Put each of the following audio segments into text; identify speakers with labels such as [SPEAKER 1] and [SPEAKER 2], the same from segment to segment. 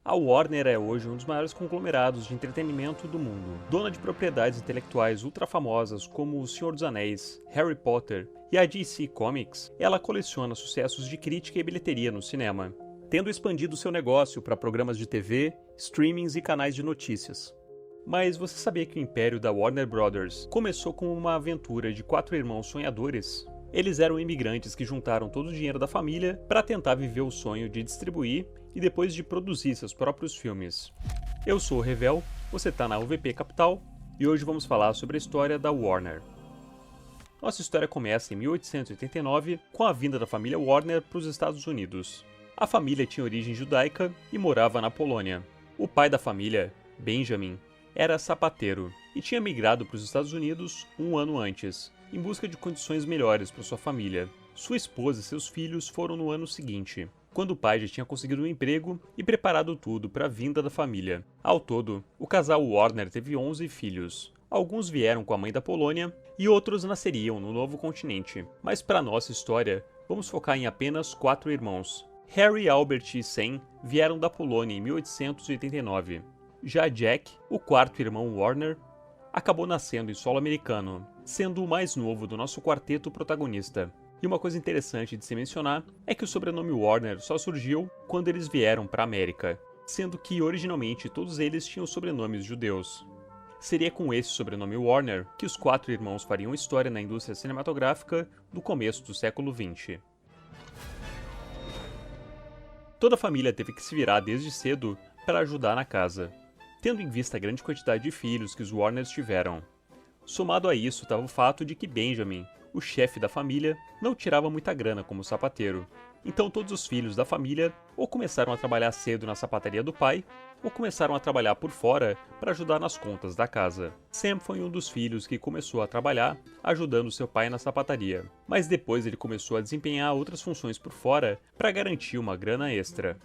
[SPEAKER 1] A Warner é hoje um dos maiores conglomerados de entretenimento do mundo. Dona de propriedades intelectuais ultrafamosas como O Senhor dos Anéis, Harry Potter e a DC Comics, ela coleciona sucessos de crítica e bilheteria no cinema, tendo expandido seu negócio para programas de TV, streamings e canais de notícias. Mas você sabia que o império da Warner Brothers começou como uma aventura de 4 irmãos sonhadores? Eles eram imigrantes que juntaram todo o dinheiro da família para tentar viver o sonho de distribuir e depois de produzir seus próprios filmes. Eu sou o Revel, você está na UVP Capital e hoje vamos falar sobre a história da Warner. Nossa história começa em 1889 com a vinda da família Warner para os Estados Unidos. A família tinha origem judaica e morava na Polônia. O pai da família, Benjamin, era sapateiro e tinha migrado para os Estados Unidos um ano antes, em busca de condições melhores para sua família. Sua esposa e seus filhos foram no ano seguinte, quando o pai já tinha conseguido um emprego e preparado tudo para a vinda da família. Ao todo, o casal Warner teve 11 filhos. Alguns vieram com a mãe da Polônia e outros nasceriam no novo continente. Mas para nossa história, vamos focar em apenas 4 irmãos. Harry, Albert e Sam vieram da Polônia em 1889. Já Jack, o quarto irmão Warner, acabou nascendo em solo americano, sendo o mais novo do nosso quarteto protagonista. E uma coisa interessante de se mencionar é que o sobrenome Warner só surgiu quando eles vieram para a América, sendo que originalmente todos eles tinham sobrenomes judeus. Seria com esse sobrenome Warner que os 4 irmãos fariam história na indústria cinematográfica do começo do século XX. Toda a família teve que se virar desde cedo para ajudar na casa, tendo em vista a grande quantidade de filhos que os Warners tiveram. Somado a isso estava o fato de que Benjamin, o chefe da família, não tirava muita grana como sapateiro. Então todos os filhos da família ou começaram a trabalhar cedo na sapataria do pai, ou começaram a trabalhar por fora para ajudar nas contas da casa. Sam foi um dos filhos que começou a trabalhar ajudando seu pai na sapataria, mas depois ele começou a desempenhar outras funções por fora para garantir uma grana extra.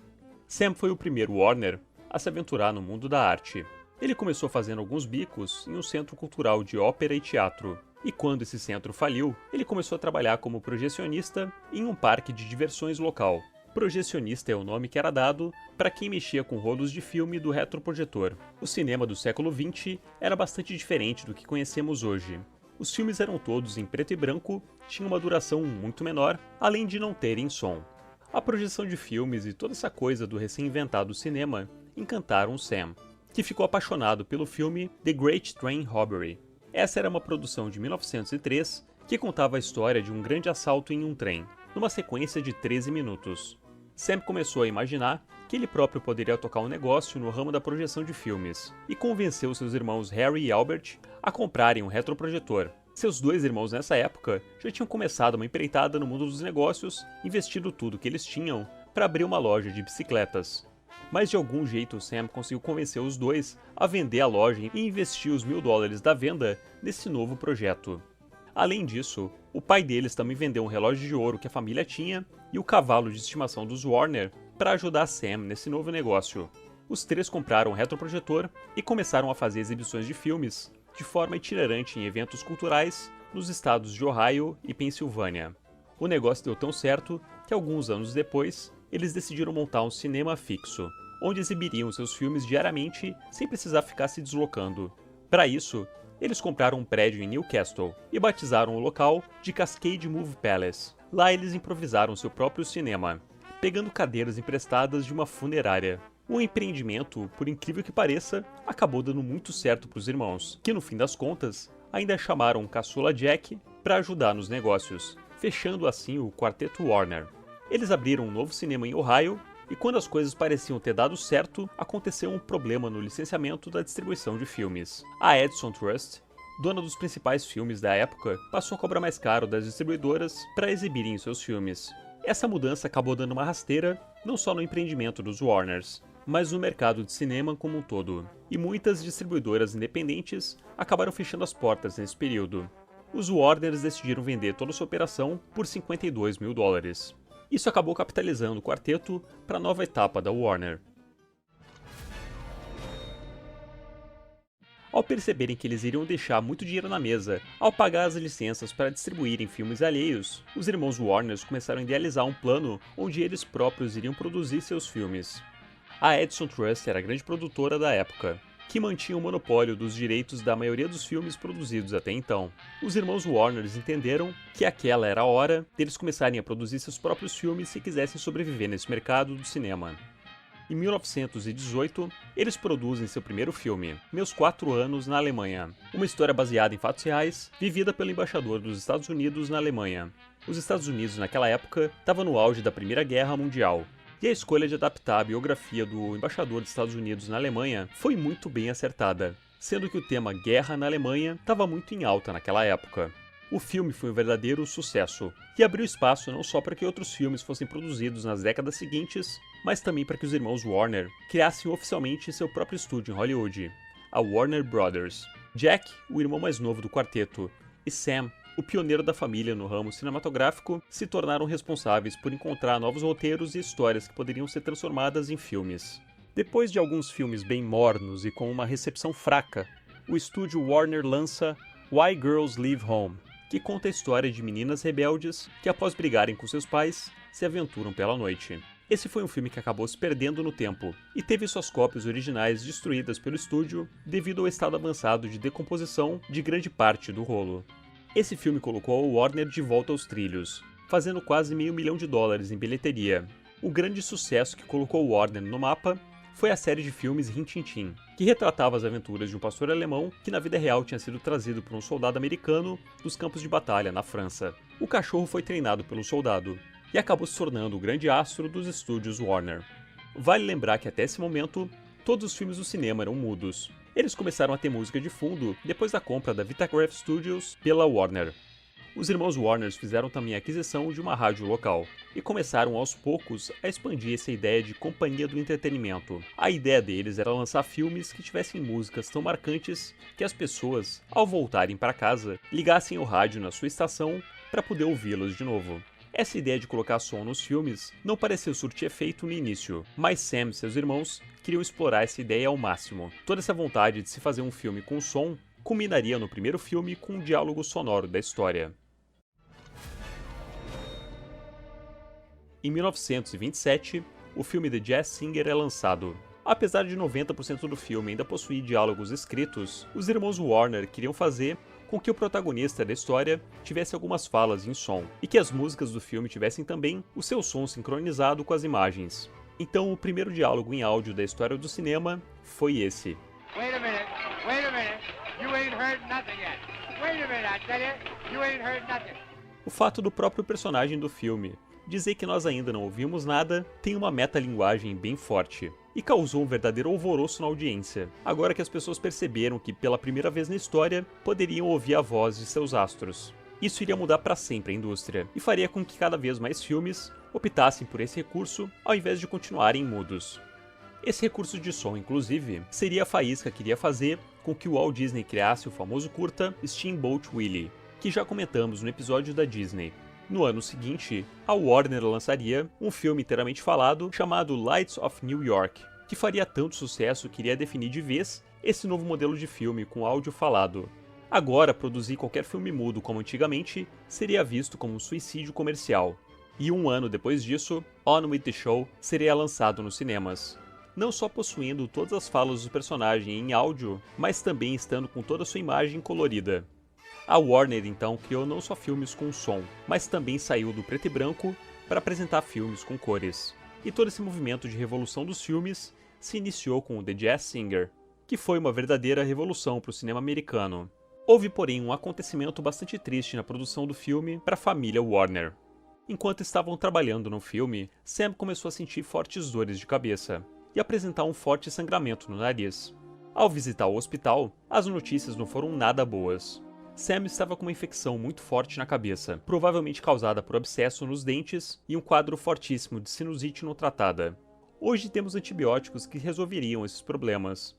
[SPEAKER 1] Sam foi o primeiro Warner a se aventurar no mundo da arte. Ele começou fazendo alguns bicos em um centro cultural de ópera e teatro, e quando esse centro faliu, ele começou a trabalhar como projecionista em um parque de diversões local. Projecionista é o nome que era dado para quem mexia com rolos de filme do retroprojetor. O cinema do século XX era bastante diferente do que conhecemos hoje. Os filmes eram todos em preto e branco, tinham uma duração muito menor, além de não terem som. A projeção de filmes e toda essa coisa do recém-inventado cinema encantaram Sam, que ficou apaixonado pelo filme The Great Train Robbery. Essa era uma produção de 1903 que contava a história de um grande assalto em um trem, numa sequência de 13 minutos. Sam começou a imaginar que ele próprio poderia tocar um negócio no ramo da projeção de filmes, e convenceu seus irmãos Harry e Albert a comprarem um retroprojetor. Seus 2 irmãos nessa época já tinham começado uma empreitada no mundo dos negócios, investindo tudo que eles tinham para abrir uma loja de bicicletas. Mas de algum jeito Sam conseguiu convencer os 2 a vender a loja e investir os $1000 da venda nesse novo projeto. Além disso, o pai deles também vendeu um relógio de ouro que a família tinha e o cavalo de estimação dos Warner para ajudar Sam nesse novo negócio. Os 3 compraram um retroprojetor e começaram a fazer exibições de filmes de forma itinerante em eventos culturais nos estados de Ohio e Pensilvânia. O negócio deu tão certo que alguns anos depois, eles decidiram montar um cinema fixo, onde exibiriam seus filmes diariamente sem precisar ficar se deslocando. Para isso, eles compraram um prédio em Newcastle e batizaram o local de Cascade Movie Palace. Lá eles improvisaram seu próprio cinema, pegando cadeiras emprestadas de uma funerária. O empreendimento, por incrível que pareça, acabou dando muito certo para os irmãos, que no fim das contas, ainda chamaram o caçula Jack para ajudar nos negócios, fechando assim o quarteto Warner. Eles abriram um novo cinema em Ohio, e quando as coisas pareciam ter dado certo, aconteceu um problema no licenciamento da distribuição de filmes. A Edison Trust, dona dos principais filmes da época, passou a cobrar mais caro das distribuidoras para exibirem seus filmes. Essa mudança acabou dando uma rasteira, não só no empreendimento dos Warners, mas no mercado de cinema como um todo. E muitas distribuidoras independentes acabaram fechando as portas nesse período. Os Warners decidiram vender toda sua operação por $52 mil. Isso acabou capitalizando o quarteto para a nova etapa da Warner. Ao perceberem que eles iriam deixar muito dinheiro na mesa ao pagar as licenças para distribuírem filmes alheios, os irmãos Warner começaram a idealizar um plano onde eles próprios iriam produzir seus filmes. A Edison Trust era a grande produtora da época, que mantinha o monopólio dos direitos da maioria dos filmes produzidos até então. Os irmãos Warner entenderam que aquela era a hora deles começarem a produzir seus próprios filmes se quisessem sobreviver nesse mercado do cinema. Em 1918, eles produzem seu primeiro filme, Meus 4 Anos na Alemanha, uma história baseada em fatos reais, vivida pelo embaixador dos Estados Unidos na Alemanha. Os Estados Unidos, naquela época, estavam no auge da Primeira Guerra Mundial, e a escolha de adaptar a biografia do embaixador dos Estados Unidos na Alemanha foi muito bem acertada, sendo que o tema Guerra na Alemanha estava muito em alta naquela época. O filme foi um verdadeiro sucesso, e abriu espaço não só para que outros filmes fossem produzidos nas décadas seguintes, mas também para que os irmãos Warner criassem oficialmente seu próprio estúdio em Hollywood, a Warner Brothers. Jack, o irmão mais novo do quarteto, e Sam, o pioneiro da família no ramo cinematográfico, se tornaram responsáveis por encontrar novos roteiros e histórias que poderiam ser transformadas em filmes. Depois de alguns filmes bem mornos e com uma recepção fraca, o estúdio Warner lança Why Girls Leave Home, que conta a história de meninas rebeldes que, após brigarem com seus pais, se aventuram pela noite. Esse foi um filme que acabou se perdendo no tempo, e teve suas cópias originais destruídas pelo estúdio devido ao estado avançado de decomposição de grande parte do rolo. Esse filme colocou a Warner de volta aos trilhos, fazendo quase $500 mil em bilheteria. O grande sucesso que colocou Warner no mapa foi a série de filmes Rin Tin Tin, que retratava as aventuras de um pastor alemão que na vida real tinha sido trazido por um soldado americano dos campos de batalha na França. O cachorro foi treinado pelo soldado, e acabou se tornando o grande astro dos estúdios Warner. Vale lembrar que até esse momento, todos os filmes do cinema eram mudos. Eles começaram a ter música de fundo depois da compra da Vitagraph Studios pela Warner. Os irmãos Warner fizeram também a aquisição de uma rádio local, e começaram aos poucos a expandir essa ideia de companhia do entretenimento. A ideia deles era lançar filmes que tivessem músicas tão marcantes que as pessoas, ao voltarem para casa, ligassem o rádio na sua estação para poder ouvi-los de novo. Essa ideia de colocar som nos filmes não pareceu surtir efeito no início, mas Sam e seus irmãos queriam explorar essa ideia ao máximo. Toda essa vontade de se fazer um filme com som culminaria no primeiro filme com um diálogo sonoro da história. Em 1927, o filme The Jazz Singer é lançado. Apesar de 90% do filme ainda possuir diálogos escritos, os irmãos Warner queriam fazer com que o protagonista da história tivesse algumas falas em som, e que as músicas do filme tivessem também o seu som sincronizado com as imagens. Então o primeiro diálogo em áudio da história do cinema foi esse.
[SPEAKER 2] Wait a minute, you ain't heard nothing yet. Wait a minute, I tell you ain't heard nothing.
[SPEAKER 1] O fato do próprio personagem do filme dizer que nós ainda não ouvimos nada tem uma metalinguagem bem forte, e causou um verdadeiro alvoroço na audiência, agora que as pessoas perceberam que pela primeira vez na história poderiam ouvir a voz de seus astros. Isso iria mudar para sempre a indústria, e faria com que cada vez mais filmes optassem por esse recurso ao invés de continuarem mudos. Esse recurso de som, inclusive, seria a faísca que iria fazer com que o Walt Disney criasse o famoso curta Steamboat Willie, que já comentamos no episódio da Disney. No ano seguinte, a Warner lançaria um filme inteiramente falado chamado Lights of New York, que faria tanto sucesso que iria definir de vez esse novo modelo de filme com áudio falado. Agora, produzir qualquer filme mudo como antigamente seria visto como um suicídio comercial. E um ano depois disso, On With The Show seria lançado nos cinemas. Não só possuindo todas as falas do personagem em áudio, mas também estando com toda a sua imagem colorida. A Warner então criou não só filmes com som, mas também saiu do preto e branco para apresentar filmes com cores. E todo esse movimento de revolução dos filmes se iniciou com The Jazz Singer, que foi uma verdadeira revolução para o cinema americano. Houve, porém, um acontecimento bastante triste na produção do filme para a família Warner. Enquanto estavam trabalhando no filme, Sam começou a sentir fortes dores de cabeça e apresentar um forte sangramento no nariz. Ao visitar o hospital, as notícias não foram nada boas. Sam estava com uma infecção muito forte na cabeça, provavelmente causada por abscesso nos dentes e um quadro fortíssimo de sinusite não tratada. Hoje temos antibióticos que resolveriam esses problemas.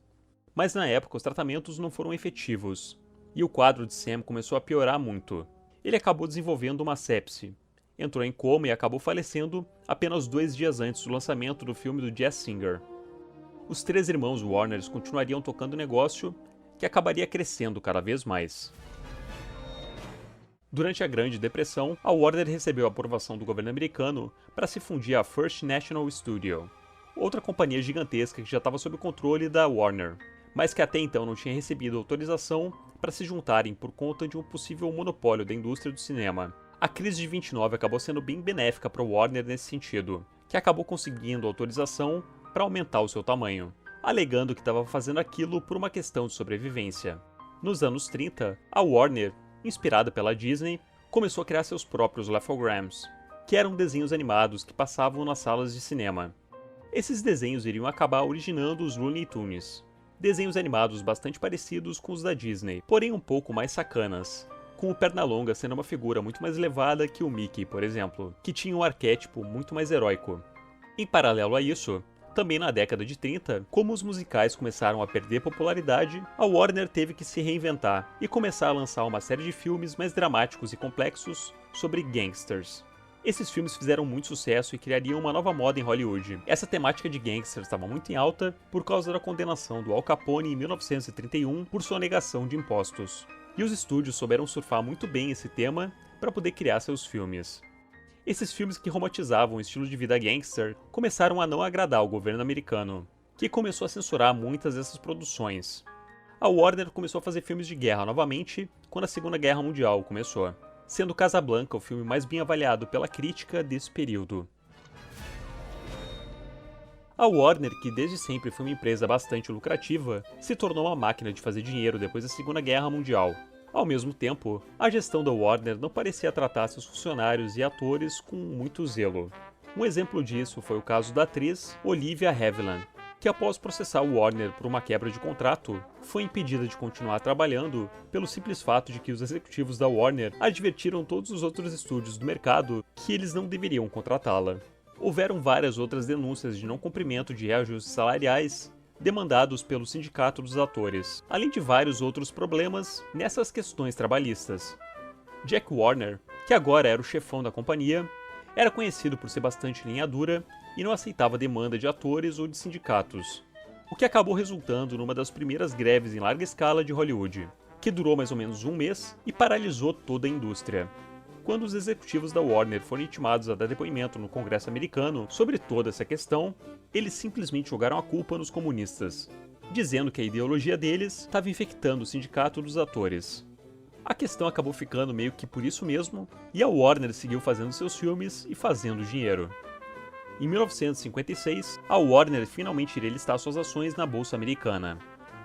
[SPEAKER 1] Mas na época os tratamentos não foram efetivos, e o quadro de Sam começou a piorar muito. Ele acabou desenvolvendo uma sepse, entrou em coma e acabou falecendo apenas 2 dias antes do lançamento do filme do Jazz Singer. Os 3 irmãos Warner continuariam tocando o negócio, que acabaria crescendo cada vez mais. Durante a Grande Depressão, a Warner recebeu a aprovação do governo americano para se fundir à First National Studio. outra companhia gigantesca que já estava sob o controle da Warner, mas que até então não tinha recebido autorização para se juntarem por conta de um possível monopólio da indústria do cinema. A crise de 29 acabou sendo bem benéfica para a Warner nesse sentido, que acabou conseguindo autorização para aumentar o seu tamanho, alegando que estava fazendo aquilo por uma questão de sobrevivência. Nos anos 30, a Warner, inspirada pela Disney, começou a criar seus próprios Lefograms, que eram desenhos animados que passavam nas salas de cinema. Esses desenhos iriam acabar originando os Looney Tunes, desenhos animados bastante parecidos com os da Disney, porém um pouco mais sacanas, com o Pernalonga sendo uma figura muito mais elevada que o Mickey, por exemplo, que tinha um arquétipo muito mais heróico. Em paralelo a isso, também na década de 30, como os musicais começaram a perder popularidade, a Warner teve que se reinventar e começar a lançar uma série de filmes mais dramáticos e complexos sobre gangsters. Esses filmes fizeram muito sucesso e criariam uma nova moda em Hollywood. Essa temática de gangsters estava muito em alta por causa da condenação do Al Capone em 1931 por sua negação de impostos. E os estúdios souberam surfar muito bem esse tema para poder criar seus filmes. Esses filmes que romantizavam o estilo de vida gangster começaram a não agradar o governo americano, que começou a censurar muitas dessas produções. A Warner começou a fazer filmes de guerra novamente quando a Segunda Guerra Mundial começou, sendo Casablanca o filme mais bem avaliado pela crítica desse período. A Warner, que desde sempre foi uma empresa bastante lucrativa, se tornou uma máquina de fazer dinheiro depois da Segunda Guerra Mundial. Ao mesmo tempo, a gestão da Warner não parecia tratar seus funcionários e atores com muito zelo. Um exemplo disso foi o caso da atriz Olivia Havilland, que após processar o Warner por uma quebra de contrato, foi impedida de continuar trabalhando pelo simples fato de que os executivos da Warner advertiram todos os outros estúdios do mercado que eles não deveriam contratá-la. Houveram várias outras denúncias de não cumprimento de reajustes salariais demandados pelo sindicato dos atores, além de vários outros problemas nessas questões trabalhistas. Jack Warner, que agora era o chefão da companhia, era conhecido por ser bastante linha dura e não aceitava demanda de atores ou de sindicatos, o que acabou resultando numa das primeiras greves em larga escala de Hollywood, que durou mais ou menos um mês e paralisou toda a indústria. Quando os executivos da Warner foram intimados a dar depoimento no Congresso americano sobre toda essa questão, eles simplesmente jogaram a culpa nos comunistas, dizendo que a ideologia deles estava infectando o sindicato dos atores. A questão acabou ficando meio que por isso mesmo, e a Warner seguiu fazendo seus filmes e fazendo dinheiro. Em 1956, a Warner finalmente iria listar suas ações na bolsa americana.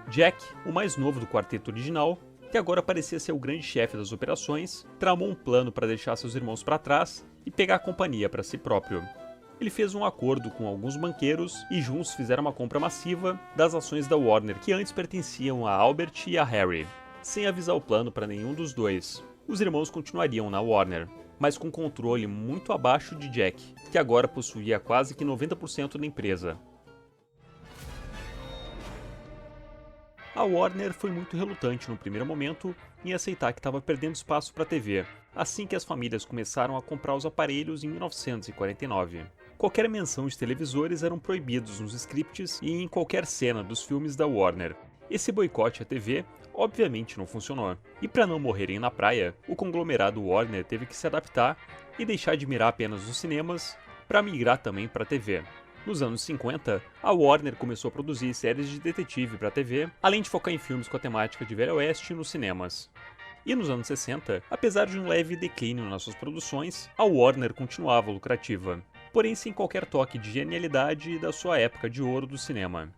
[SPEAKER 1] Jack, o mais novo do quarteto original, que agora parecia ser o grande chefe das operações, tramou um plano para deixar seus irmãos para trás e pegar a companhia para si próprio. Ele fez um acordo com alguns banqueiros e juntos fizeram uma compra massiva das ações da Warner que antes pertenciam a Albert e a Harry, sem avisar o plano para nenhum dos dois. Os irmãos continuariam na Warner, mas com controle muito abaixo de Jack, que agora possuía quase que 90% da empresa. A Warner foi muito relutante no primeiro momento em aceitar que estava perdendo espaço para a TV, assim que as famílias começaram a comprar os aparelhos em 1949. Qualquer menção de televisores eram proibidos nos scripts e em qualquer cena dos filmes da Warner. Esse boicote à TV obviamente não funcionou, e para não morrerem na praia, o conglomerado Warner teve que se adaptar e deixar de mirar apenas nos cinemas para migrar também para a TV. Nos anos 50, a Warner começou a produzir séries de detetive para a TV, além de focar em filmes com a temática de Velho Oeste nos cinemas. E nos anos 60, apesar de um leve declínio nas suas produções, a Warner continuava lucrativa, porém sem qualquer toque de genialidade da sua época de ouro do cinema.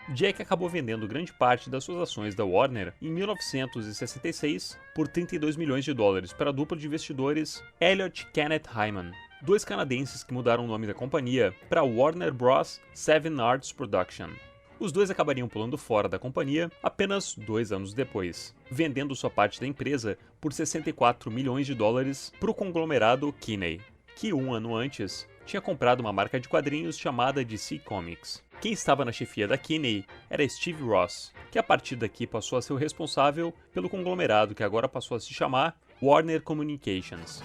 [SPEAKER 1] Jack acabou vendendo grande parte das suas ações da Warner em 1966 por 32 milhões de dólares para a dupla de investidores Elliott Kenneth Hyman, dois canadenses que mudaram o nome da companhia para Warner Bros. Seven Arts Production. Os dois acabariam pulando fora da companhia apenas 2 anos depois, vendendo sua parte da empresa por 64 milhões de dólares para o conglomerado Kinney, que 1 ano antes tinha comprado uma marca de quadrinhos chamada DC Comics. Quem estava na chefia da Kinney era Steve Ross, que a partir daqui passou a ser o responsável pelo conglomerado que agora passou a se chamar Warner Communications.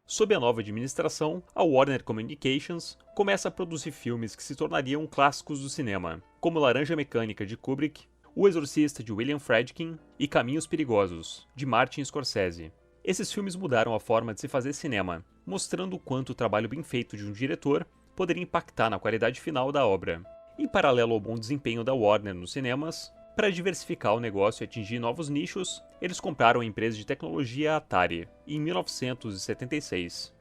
[SPEAKER 1] Sob a nova administração, a Warner Communications começa a produzir filmes que se tornariam clássicos do cinema, como Laranja Mecânica de Kubrick, O Exorcista de William Friedkin e Caminhos Perigosos, de Martin Scorsese. Esses filmes mudaram a forma de se fazer cinema, mostrando o quanto o trabalho bem feito de um diretor poderia impactar na qualidade final da obra. Em paralelo ao bom desempenho da Warner nos cinemas, para diversificar o negócio e atingir novos nichos, eles compraram a empresa de tecnologia Atari, em 1976.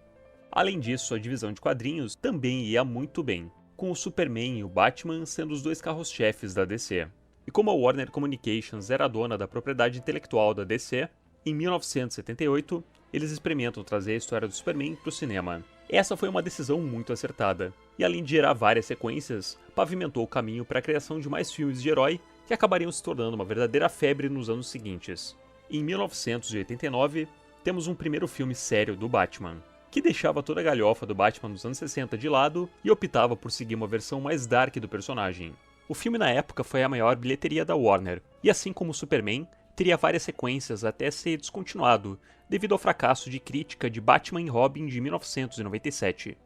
[SPEAKER 1] Além disso, a divisão de quadrinhos também ia muito bem, com o Superman e o Batman sendo os dois carros-chefes da DC. E como a Warner Communications era dona da propriedade intelectual da DC, em 1978, eles experimentam trazer a história do Superman para o cinema. Essa foi uma decisão muito acertada, e além de gerar várias sequências, pavimentou o caminho para a criação de mais filmes de herói que acabariam se tornando uma verdadeira febre nos anos seguintes. Em 1989, temos um primeiro filme sério do Batman, que deixava toda a galhofa do Batman dos anos 60 de lado e optava por seguir uma versão mais dark do personagem. O filme na época foi a maior bilheteria da Warner, e assim como o Superman, teria várias sequências até ser descontinuado, devido ao fracasso de crítica de Batman e Robin de 1997.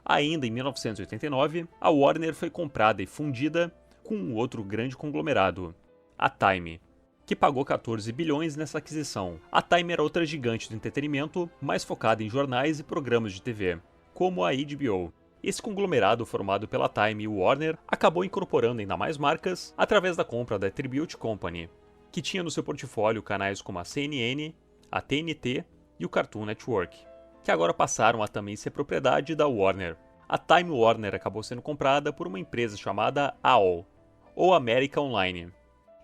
[SPEAKER 1] Ainda em 1989, a Warner foi comprada e fundida com um outro grande conglomerado, a Time, que pagou 14 bilhões nessa aquisição. A Time era outra gigante do entretenimento, mais focada em jornais e programas de TV, como a HBO. Esse conglomerado formado pela Time e Warner acabou incorporando ainda mais marcas através da compra da Tribute Company, que tinha no seu portfólio canais como a CNN, a TNT e o Cartoon Network, que agora passaram a também ser propriedade da Warner. A Time Warner acabou sendo comprada por uma empresa chamada AOL, ou América Online.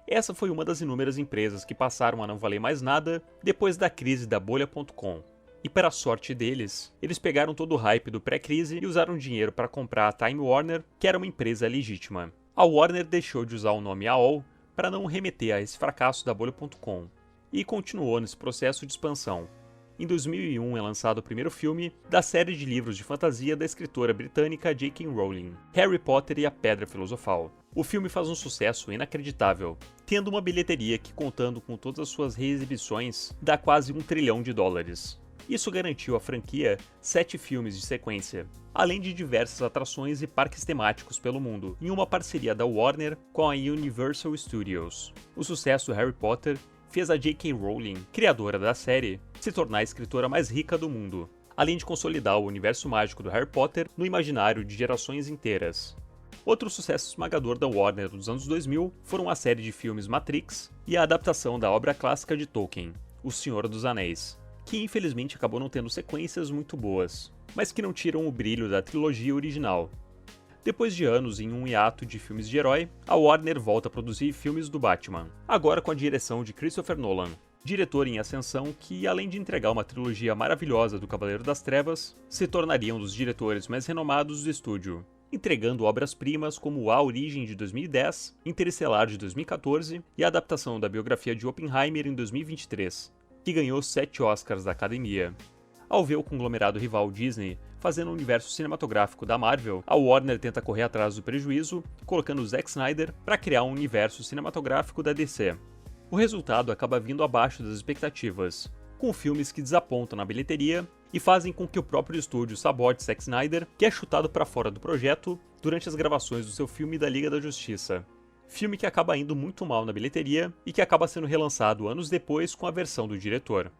[SPEAKER 1] Essa foi uma das inúmeras empresas que passaram a não valer mais nada depois da crise da bolha.com. E para a sorte deles, eles pegaram todo o hype do pré-crise e usaram dinheiro para comprar a Time Warner, que era uma empresa legítima. A Warner deixou de usar o nome AOL para não remeter a esse fracasso da bolha.com, e continuou nesse processo de expansão. Em 2001 é lançado o primeiro filme da série de livros de fantasia da escritora britânica J.K. Rowling, Harry Potter e a Pedra Filosofal. O filme faz um sucesso inacreditável, tendo uma bilheteria que, contando com todas as suas reexibições, dá quase $1 trilhão. Isso garantiu à franquia 7 filmes de sequência, além de diversas atrações e parques temáticos pelo mundo, em uma parceria da Warner com a Universal Studios. O sucesso do Harry Potter fez a J.K. Rowling, criadora da série, se tornar a escritora mais rica do mundo, além de consolidar o universo mágico do Harry Potter no imaginário de gerações inteiras. Outro sucesso esmagador da Warner dos anos 2000 foram a série de filmes Matrix e a adaptação da obra clássica de Tolkien, O Senhor dos Anéis, que infelizmente acabou não tendo sequências muito boas, mas que não tiram o brilho da trilogia original. Depois de anos em um hiato de filmes de herói, a Warner volta a produzir filmes do Batman, agora com a direção de Christopher Nolan, diretor em ascensão que, além de entregar uma trilogia maravilhosa do Cavaleiro das Trevas, se tornaria um dos diretores mais renomados do estúdio, entregando obras-primas como A Origem de 2010, Interestelar de 2014 e a adaptação da biografia de Oppenheimer em 2023, que ganhou 7 Oscars da Academia. Ao ver o conglomerado rival Disney fazendo o universo cinematográfico da Marvel, a Warner tenta correr atrás do prejuízo, colocando Zack Snyder para criar um universo cinematográfico da DC. O resultado acaba vindo abaixo das expectativas, com filmes que desapontam na bilheteria e fazem com que o próprio estúdio sabote Zack Snyder, que é chutado para fora do projeto durante as gravações do seu filme da Liga da Justiça. Filme que acaba indo muito mal na bilheteria e que acaba sendo relançado anos depois com a versão do diretor.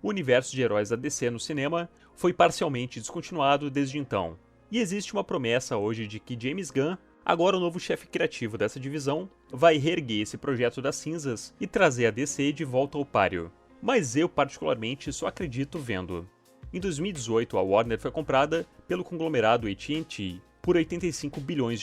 [SPEAKER 1] O universo de heróis da DC no cinema foi parcialmente descontinuado desde então, e existe uma promessa hoje de que James Gunn, agora o novo chefe criativo dessa divisão, vai reerguer esse projeto das cinzas e trazer a DC de volta ao páreo. Mas eu particularmente só acredito vendo. Em 2018, a Warner foi comprada pelo conglomerado AT&T por $85 bilhões,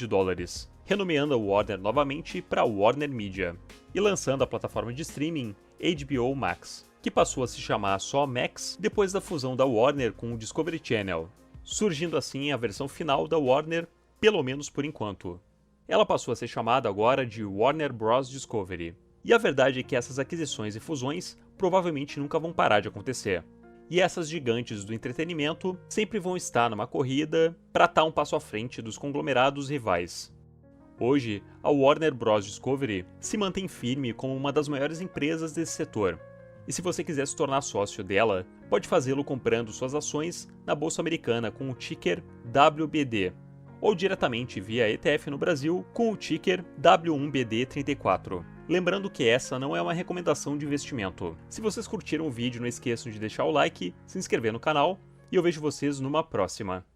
[SPEAKER 1] renomeando a Warner novamente para Warner Media e lançando a plataforma de streaming HBO Max, que passou a se chamar só Max depois da fusão da Warner com o Discovery Channel, surgindo assim a versão final da Warner, pelo menos por enquanto. Ela passou a ser chamada agora de Warner Bros. Discovery. E a verdade é que essas aquisições e fusões provavelmente nunca vão parar de acontecer. E essas gigantes do entretenimento sempre vão estar numa corrida para estar um passo à frente dos conglomerados rivais. Hoje, a Warner Bros. Discovery se mantém firme como uma das maiores empresas desse setor. E se você quiser se tornar sócio dela, pode fazê-lo comprando suas ações na Bolsa Americana com o ticker WBD, ou diretamente via ETF no Brasil com o ticker W1BD34. Lembrando que essa não é uma recomendação de investimento. Se vocês curtiram o vídeo, não esqueçam de deixar o like, se inscrever no canal, e eu vejo vocês numa próxima.